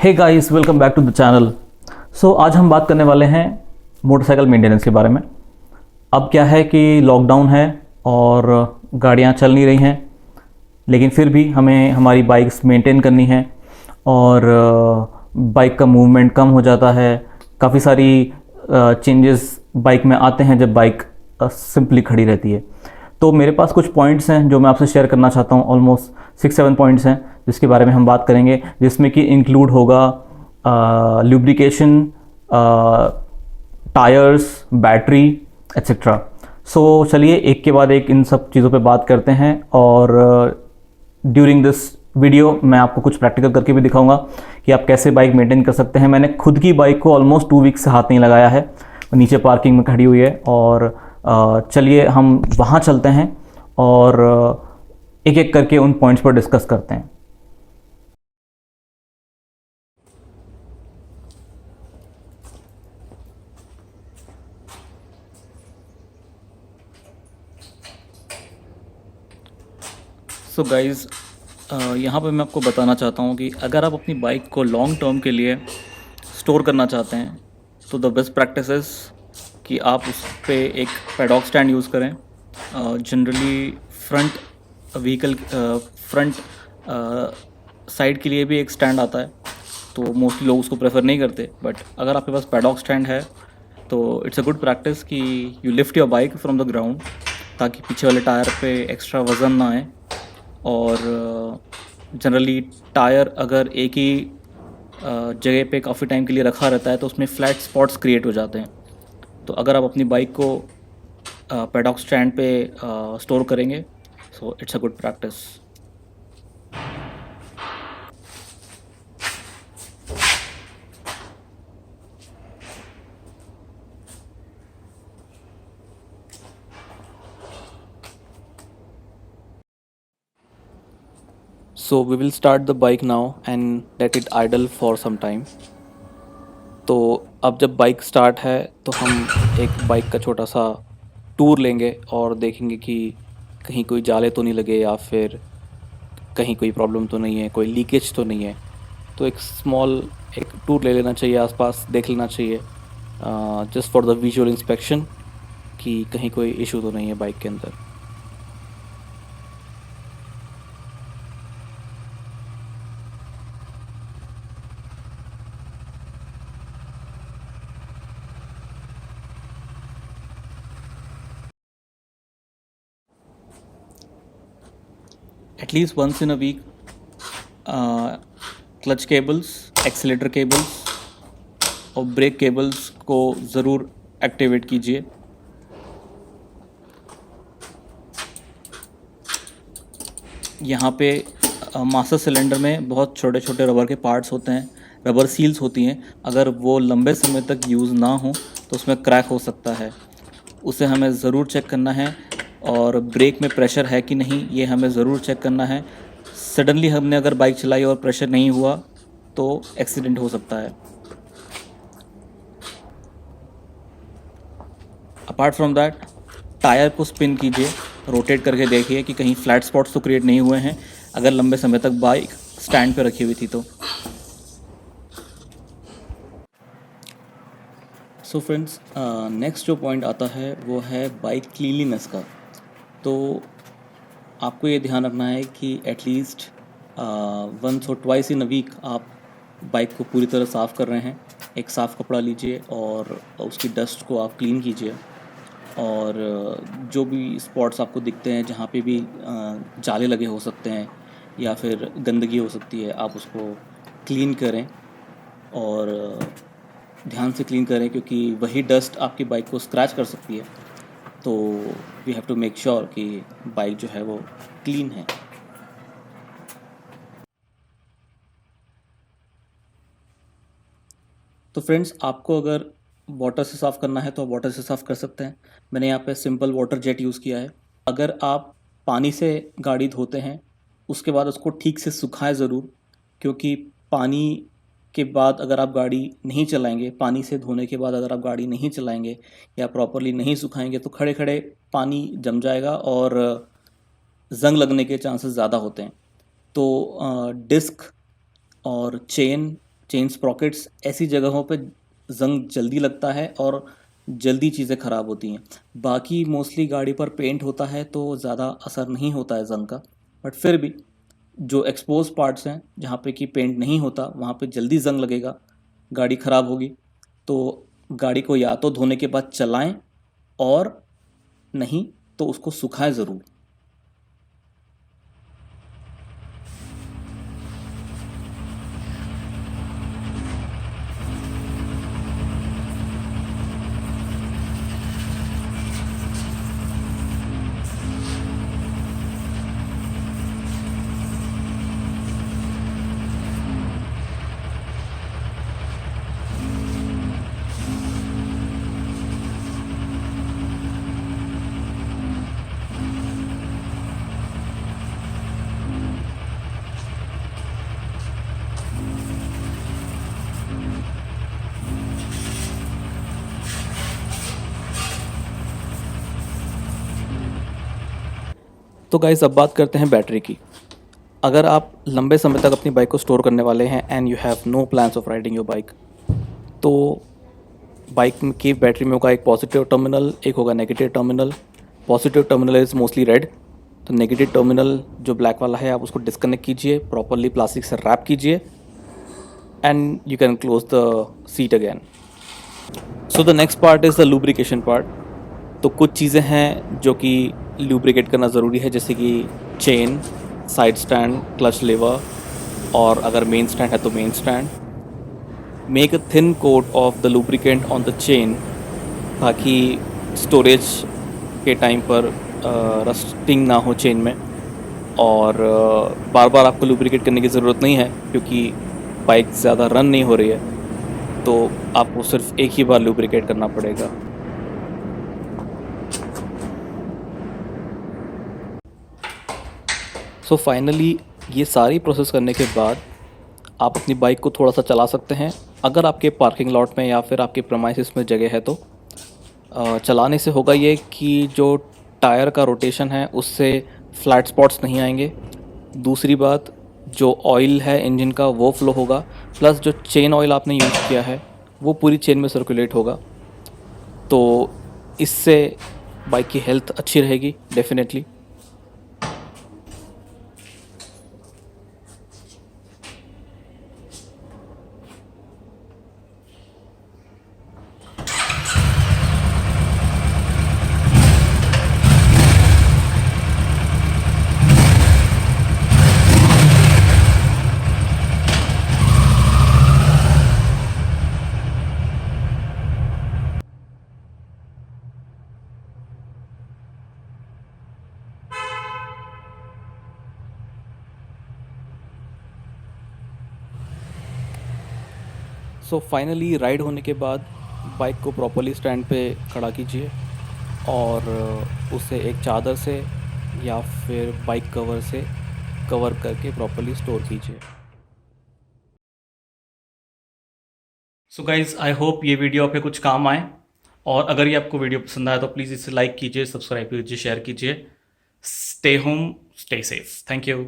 Hey guys, welcome back to the channel. आज हम बात करने वाले हैं मोटरसाइकिल मेंटेनेंस के बारे में। अब क्या है कि लॉकडाउन है और गाड़ियां चल नहीं रही हैं, लेकिन फिर भी हमें हमारी बाइक्स मेंटेन करनी है और बाइक का मूवमेंट कम हो जाता है। काफ़ी सारी चेंजेस बाइक में आते हैं जब बाइक सिंपली खड़ी रहती है। तो मेरे पास कुछ पॉइंट्स हैं जो मैं आपसे शेयर करना चाहता हूँ। ऑलमोस्ट 6-7 पॉइंट्स हैं जिसके बारे में हम बात करेंगे, जिसमें कि इंक्लूड होगा लुब्रिकेशन, टायर्स, बैटरी एक्सेट्रा। चलिए एक के बाद एक इन सब चीज़ों पे बात करते हैं और ड्यूरिंग दिस वीडियो मैं आपको कुछ प्रैक्टिकल करके भी दिखाऊंगा कि आप कैसे बाइक मेंटेन कर सकते हैं। मैंने खुद की बाइक को ऑलमोस्ट 2 वीक्स से हाथ नहीं लगाया है, नीचे पार्किंग में खड़ी हुई है। और चलिए हम वहाँ चलते हैं और एक एक करके उन पॉइंट्स पर डिस्कस करते हैं। गाइज़, यहाँ पे मैं आपको बताना चाहता हूँ कि अगर आप अपनी बाइक को लॉन्ग टर्म के लिए स्टोर करना चाहते हैं तो द बेस्ट प्रैक्टिस इज़ कि आप उस पे एक पैडॉक स्टैंड यूज़ करें। जनरली फ्रंट साइड के लिए भी एक स्टैंड आता है, तो मोस्टली लोग उसको प्रेफर नहीं करते। बट अगर आपके पास पैडॉक स्टैंड है तो इट्स अ गुड प्रैक्टिस कि you lift your bike from the ground, ताकि पीछे वाले टायर पे एक्स्ट्रा वज़न ना आए। और जनरली टायर अगर एक ही जगह पे काफ़ी टाइम के लिए रखा रहता है तो उसमें फ्लैट स्पॉट्स क्रिएट हो जाते हैं। तो अगर आप अपनी बाइक को पैडॉक स्टैंड पे स्टोर करेंगे, so it's a good practice. So we will start the bike now and let it idle for some time। तो अब जब बाइक स्टार्ट है तो हम एक बाइक का छोटा सा टूर लेंगे और देखेंगे कि कहीं कोई जाले तो नहीं लगे या फिर कहीं कोई प्रॉब्लम तो नहीं है, कोई लीकेज तो नहीं है। तो एक टूर ले लेना चाहिए, आसपास देख लेना चाहिए, just for the visual inspection कि कहीं कोई इशू तो नहीं है बाइक के अंदर। At least once in a week clutch cables, accelerator cables और ब्रेक केबल्स को ज़रूर एक्टिवेट कीजिए। यहाँ पे मास्टर सिलेंडर में बहुत छोटे छोटे रबर के पार्ट्स होते हैं, रबर सील्स होती हैं। अगर वो लंबे समय तक यूज़ ना हो तो उसमें क्रैक हो सकता है, उसे हमें ज़रूर चेक करना है। और ब्रेक में प्रेशर है कि नहीं, ये हमें ज़रूर चेक करना है। सडनली हमने अगर बाइक चलाई और प्रेशर नहीं हुआ तो एक्सीडेंट हो सकता है। अपार्ट फ्रॉम दैट, टायर को स्पिन कीजिए, रोटेट करके देखिए कि कहीं फ्लैट स्पॉट्स तो क्रिएट नहीं हुए हैं अगर लंबे समय तक बाइक स्टैंड पे रखी हुई थी तो। सो फ्रेंड्स, नेक्स्ट जो पॉइंट आता है वो है बाइक क्लीनलीनेस का। तो आपको ये ध्यान रखना है कि एटलीस्ट वंस और ट्वाइस इन अ वीक आप बाइक को पूरी तरह साफ़ कर रहे हैं। एक साफ़ कपड़ा लीजिए और उसकी डस्ट को आप क्लीन कीजिए। और जो भी स्पॉट्स आपको दिखते हैं जहाँ पे भी जाले लगे हो सकते हैं या फिर गंदगी हो सकती है, आप उसको क्लीन करें और ध्यान से क्लीन करें, क्योंकि वही डस्ट आपकी बाइक को स्क्रैच कर सकती है। तो we have to make sure कि बाइक जो है वो क्लीन है। तो फ्रेंड्स, आपको अगर वाटर से साफ़ करना है तो आप वाटर से साफ़ कर सकते हैं। मैंने यहाँ पे सिंपल वाटर जेट यूज़ किया है। अगर आप पानी से गाड़ी धोते हैं उसके बाद उसको ठीक से सुखाएं ज़रूर, क्योंकि पानी के बाद अगर आप गाड़ी नहीं चलाएंगे, पानी से धोने के बाद अगर आप गाड़ी नहीं चलाएंगे या प्रॉपरली नहीं सुखाएंगे तो खड़े खड़े पानी जम जाएगा और ज़ंग लगने के चांसेस ज़्यादा होते हैं। तो डिस्क और चेन स्प्रॉकेट्स, ऐसी जगहों पे ज़ंग जल्दी लगता है और जल्दी चीज़ें ख़राब होती हैं। बाकी मोस्टली गाड़ी पर पेंट होता है तो ज़्यादा असर नहीं होता है ज़ंग का, बट फिर भी जो एक्सपोज पार्ट्स हैं जहाँ पे कि पेंट नहीं होता वहाँ पे जल्दी ज़ंग लगेगा, गाड़ी ख़राब होगी। तो गाड़ी को या तो धोने के बाद चलाएं, और नहीं तो उसको सुखाएं ज़रूर। तो गाइस, अब बात करते हैं बैटरी की। अगर आप लंबे समय तक अपनी बाइक को स्टोर करने वाले हैं and you have no plans of riding your bike, तो बाइक की बैटरी में होगा एक पॉजिटिव टर्मिनल, एक होगा negative terminal. Positive terminal is mostly red, तो नेगेटिव टर्मिनल जो ब्लैक वाला है आप उसको डिस्कनेक्ट कीजिए, प्रॉपरली प्लास्टिक से रैप कीजिए, and you can close the seat again. So the next part is the lubrication part. तो कुछ चीज़ें हैं जो कि लुब्रिकेट करना ज़रूरी है, जैसे कि chain, side stand, clutch lever, और अगर मेन स्टैंड है तो main stand. Make a thin coat of the lubricant on the chain, ताकि स्टोरेज के टाइम पर रस्टिंग ना हो चेन में। और बार बार आपको लुब्रिकेट करने की ज़रूरत नहीं है, क्योंकि बाइक ज़्यादा रन नहीं हो रही है, तो आपको सिर्फ एक ही बार लुब्रिकेट करना पड़ेगा। सो फाइनली ये सारी प्रोसेस करने के बाद आप अपनी बाइक को थोड़ा सा चला सकते हैं। अगर आपके पार्किंग लॉट में या फिर आपके प्रेमाइसिस में जगह है तो चलाने से होगा ये कि जो टायर का रोटेशन है उससे फ्लैट स्पॉट्स नहीं आएंगे। दूसरी बात, जो ऑयल है इंजन का वो फ्लो होगा, प्लस जो चेन ऑयल आपने यूज़ किया है वो पूरी चेन में सर्कुलेट होगा। तो इससे बाइक की हेल्थ अच्छी रहेगी डेफिनेटली। सो फाइनली राइड होने के बाद बाइक को प्रॉपरली स्टैंड पे खड़ा कीजिए, और उसे एक चादर से या फिर बाइक कवर से कवर करके प्रॉपरली स्टोर कीजिए। सो गाइज़, आई होप ये वीडियो आपके कुछ काम आए, और अगर ये आपको वीडियो पसंद आया तो प्लीज़ इसे लाइक कीजिए, सब्सक्राइब कीजिए, शेयर कीजिए। Stay home, stay safe. Thank you.